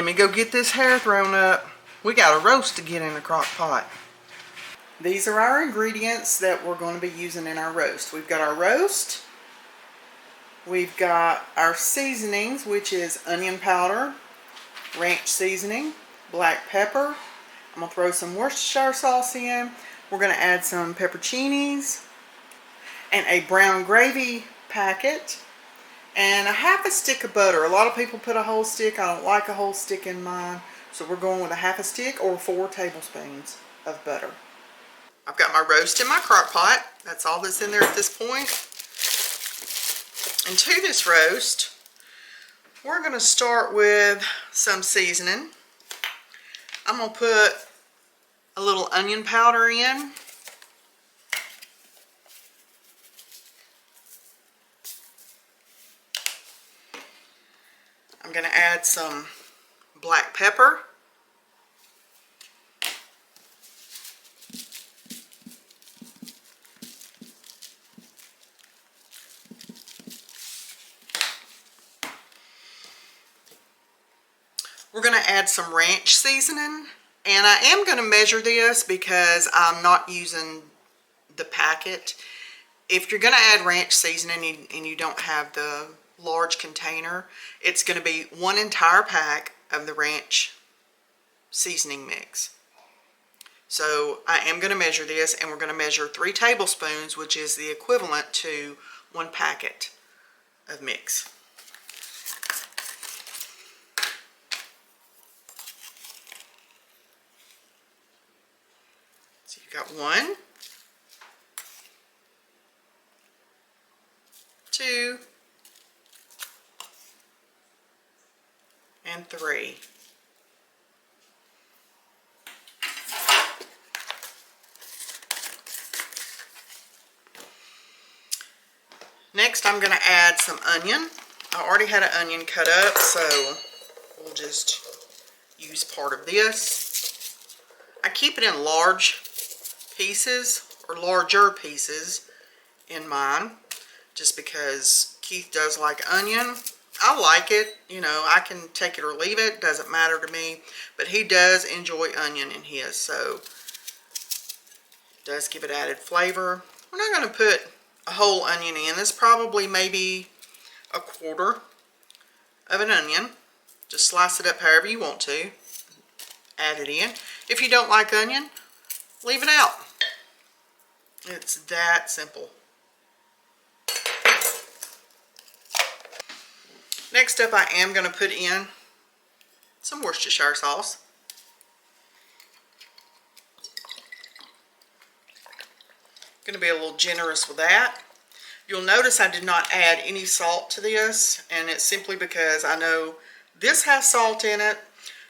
Let me go get this hair thrown up. We got a roast to get in the crock pot. These are our ingredients that we're going to be using in our roast. We've got our roast. We've got our seasonings, which is onion powder, ranch seasoning, black pepper. I'm going to throw some Worcestershire sauce in. We're going to add some pepperoncinis and a brown gravy packet and a half a stick of butter. A lot of people put a whole stick. I don't like a whole stick in mine. So we're going with a half a stick or 4 tablespoons of butter. I've got my roast in my crock pot. That's all that's in there at this point. And to this roast, we're going to start with some seasoning. I'm going to put a little onion powder in. I'm going to add some black pepper. We're going to add some ranch seasoning, and I am going to measure this because I'm not using the packet. If you're going to add ranch seasoning and you don't have the large container, it's going to be 1 entire pack of the ranch seasoning mix. So I am going to measure this, and we're going to measure 3 tablespoons, which is the equivalent to 1 packet of mix. So you've got 1, 2, and 3. Next, I'm going to add some onion. I already had an onion cut up, so we'll just use part of this. I keep it in large pieces or larger pieces in mine, just because Keith does like onion. I like it, you know, I can take it or leave it, doesn't matter to me, but he does enjoy onion in his, so it does give it added flavor. We're not going to put a whole onion in. This probably maybe 1/4 of an onion. Just slice it up however you want to. Add it in. If you don't like onion, leave it out. It's that simple. Next up, I am going to put in some Worcestershire sauce. Going to be a little generous with that. You'll notice I did not add any salt to this, and it's simply because I know this has salt in it.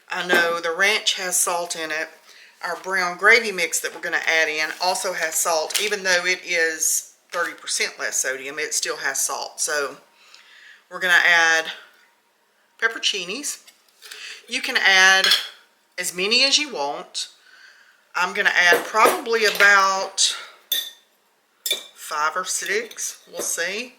I know the ranch has salt in it. Our brown gravy mix that we're going to add in also has salt. Even though it is 30% less sodium, it still has salt. So we're going to add pepperoncinis. You can add as many as you want. I'm going to add probably about 5 or 6. We'll see.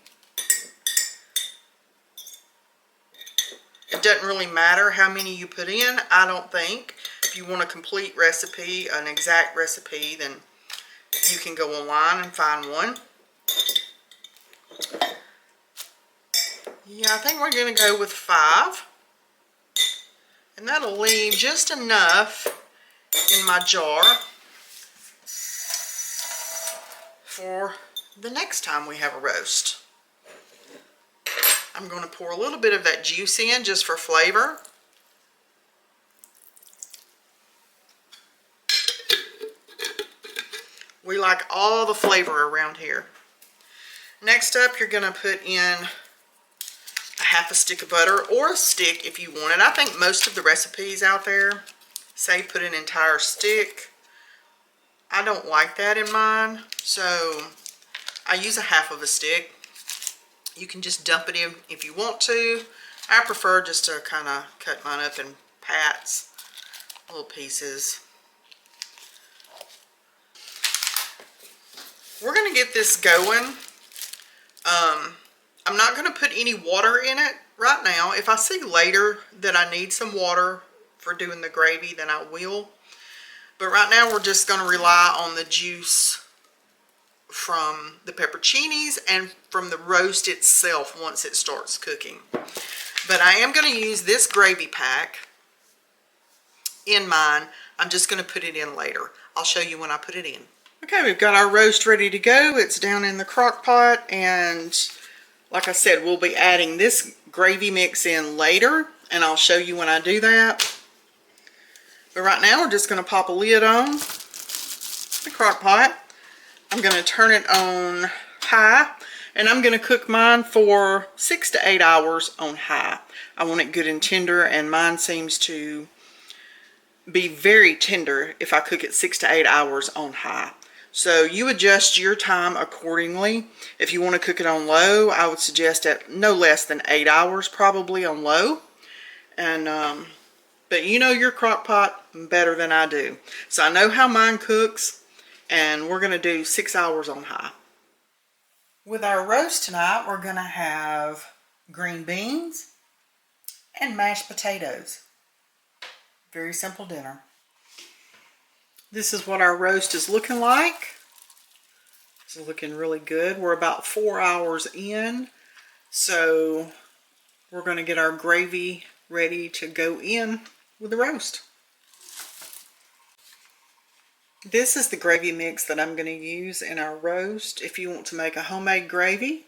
It doesn't really matter how many you put in, I don't think. If you want a complete recipe, an exact recipe, then you can go online and find one. Yeah, I think we're going to go with 5. And that'll leave just enough in my jar for the next time we have a roast. I'm going to pour a little bit of that juice in just for flavor. We like all the flavor around here. Next up, you're going to put in a half a stick of butter, or a stick if you want it. I think most of the recipes out there say put an entire stick. I don't like that in mine, so I use a half of a stick. You can just dump it in if you want to. I prefer just to kind of cut mine up in pats, little pieces. We're going to get this going. I'm not going to put any water in it right now, if I see later that I need some water for doing the gravy, then I will. But right now we're just going to rely on the juice from the pepperoncinis and from the roast itself once it starts cooking. But I am going to use this gravy pack in mine. I'm just going to put it in later. I'll show you when I put it in. Okay, we've got our roast ready to go. It's down in the crock pot, and like I said, we'll be adding this gravy mix in later, and I'll show you when I do that. But right now we're just going to pop a lid on the crock pot. I'm going to turn it on high, and I'm going to cook mine for 6 to 8 hours on high. I want it good and tender, and mine seems to be very tender if I cook it 6 to 8 hours on high. So you adjust your time accordingly. If you want to cook it on low, I would suggest at no less than 8 hours probably on low. And but you know your crock pot better than I do. So I know how mine cooks, and we're going to do 6 hours on high. With our roast tonight, we're going to have green beans and mashed potatoes. Very simple dinner. This is what our roast is looking like. It's looking really good. We're about 4 hours in, so we're going to get our gravy ready to go in with the roast. This is the gravy mix that I'm going to use in our roast. If you want to make a homemade gravy,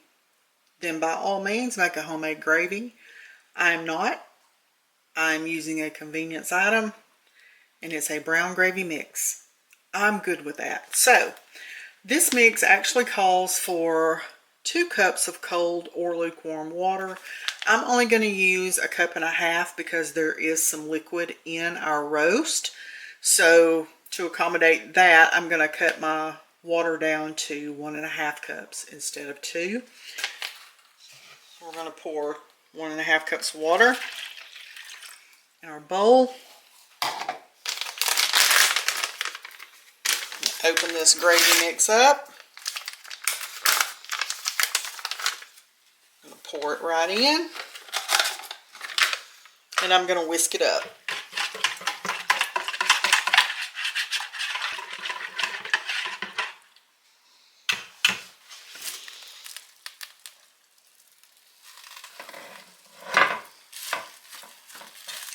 then by all means make a homemade gravy. I'm not. I'm using a convenience item, and it's a brown gravy mix. I'm good with that. So this mix actually calls for 2 cups of cold or lukewarm water. I'm only going to use 1.5 cups because there is some liquid in our roast. So to accommodate that, I'm going to cut my water down to 1.5 cups instead of 2. We're going to pour 1.5 cups of water in our bowl. Open this gravy mix up. I'm going to pour it right in, and I'm going to whisk it up.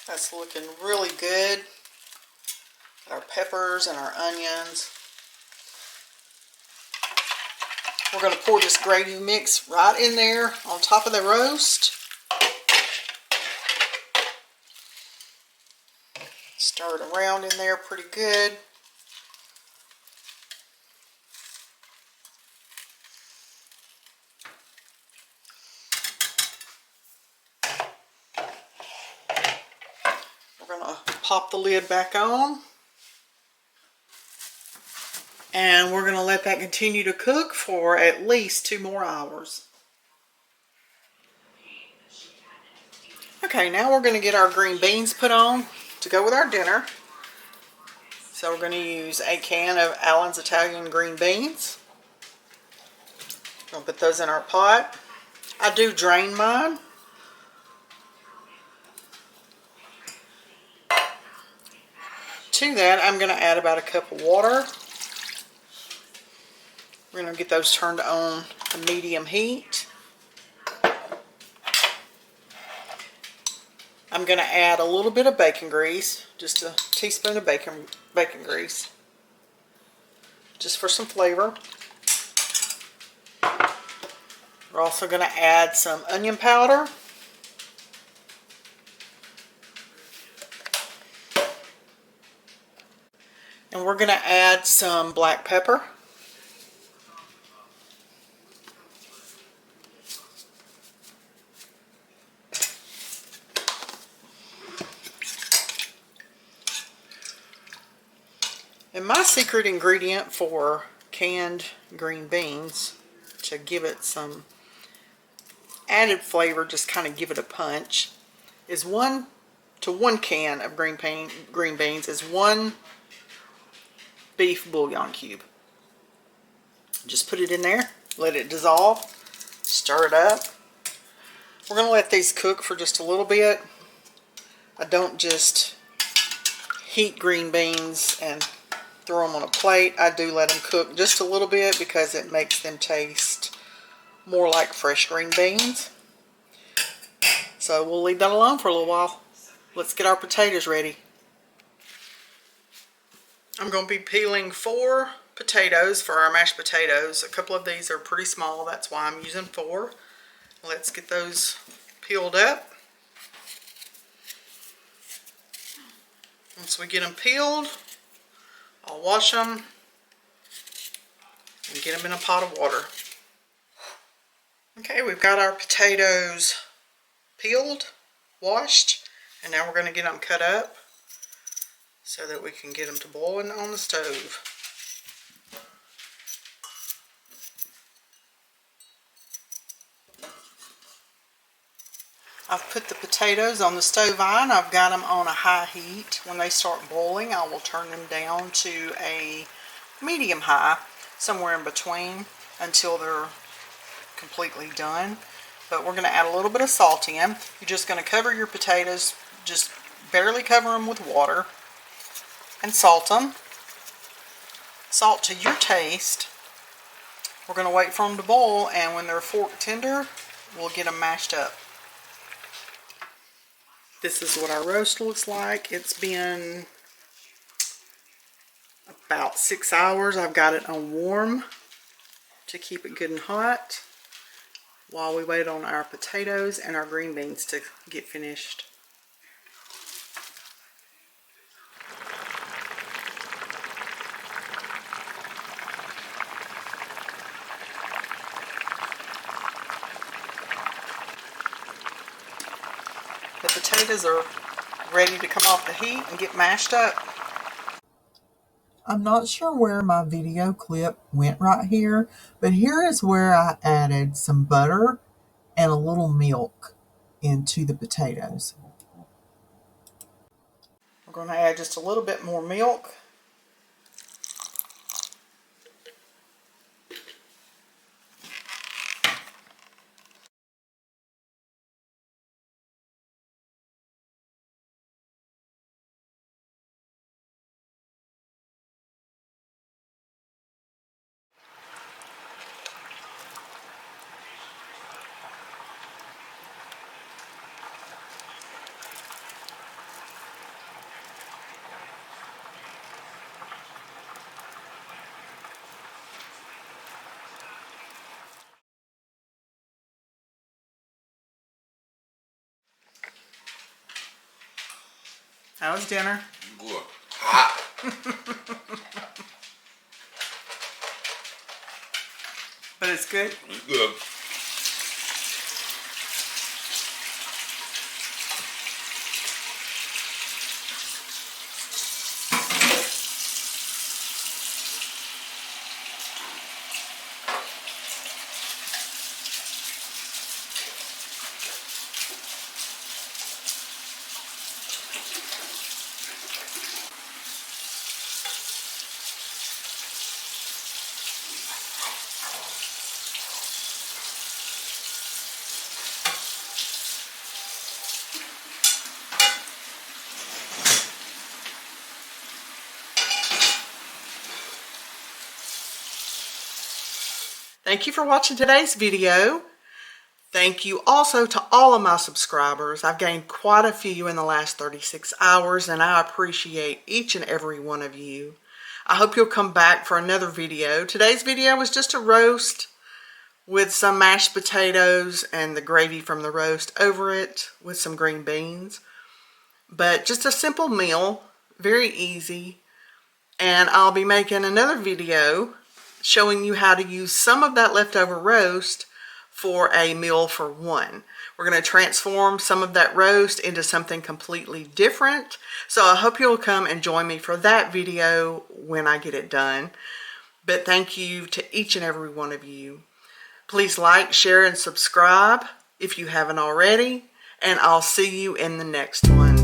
That's looking really good. Our peppers and our onions. We're going to pour this gravy mix right in there on top of the roast. Stir it around in there pretty good. We're going to pop the lid back on. And we're going to let that continue to cook for at least 2 more hours. Okay, now we're going to get our green beans put on to go with our dinner. So we're going to use a can of Allen's Italian green beans. I'll put those in our pot. I do drain mine. To that, I'm going to add about 1 cup of water. We're going to get those turned on to medium heat. I'm going to add a little bit of bacon grease, just a teaspoon of bacon grease, just for some flavor. We're also going to add some onion powder. And we're going to add some black pepper. And my secret ingredient for canned green beans, to give it some added flavor, just kind of give it a punch, is 1 to 1 can of green beans is 1 beef bouillon cube. Just put it in there, let it dissolve, stir it up. We're going to let these cook for just a little bit. I don't just heat green beans and throw them on a plate. I do let them cook just a little bit because it makes them taste more like fresh green beans. So we'll leave that alone for a little while. Let's get our potatoes ready. I'm going to be peeling 4 potatoes for our mashed potatoes. A couple of these are pretty small, that's why I'm using 4. Let's get those peeled up. Once we get them peeled, I'll wash them and get them in a pot of water. Okay, we've got our potatoes peeled, washed, and now we're going to get them cut up so that we can get them to boiling on the stove. I've put the potatoes on the stove iron. I've got them on a high heat. When they start boiling, I will turn them down to a medium high, somewhere in between, until they're completely done. But we're going to add a little bit of salt in. You're just going to cover your potatoes, just barely cover them with water, and salt them. Salt to your taste. We're going to wait for them to boil, and when they're fork tender, we'll get them mashed up. This is what our roast looks like. It's been about 6 hours. I've got it on warm to keep it good and hot while we wait on our potatoes and our green beans to get finished. The potatoes are ready to come off the heat and get mashed up. I'm not sure where my video clip went right here, but here is where I added some butter and a little milk into the potatoes. We're going to add just a little bit more milk. How was dinner? Good. Hot. But it's good? It's good. Thank you for watching today's video. Thank you also to all of my subscribers. I've gained quite a few in the last 36 hours, and I appreciate each and every one of you. I hope you'll come back for another video. Today's video was just a roast with some mashed potatoes and the gravy from the roast over it with some green beans. But just a simple meal, very easy. And I'll be making another video showing you how to use some of that leftover roast for a meal for one. We're going to transform some of that roast into something completely different. So I hope you'll come and join me for that video when I get it done. But thank you to each and every one of you. Please like, share, and subscribe if you haven't already. And I'll see you in the next one.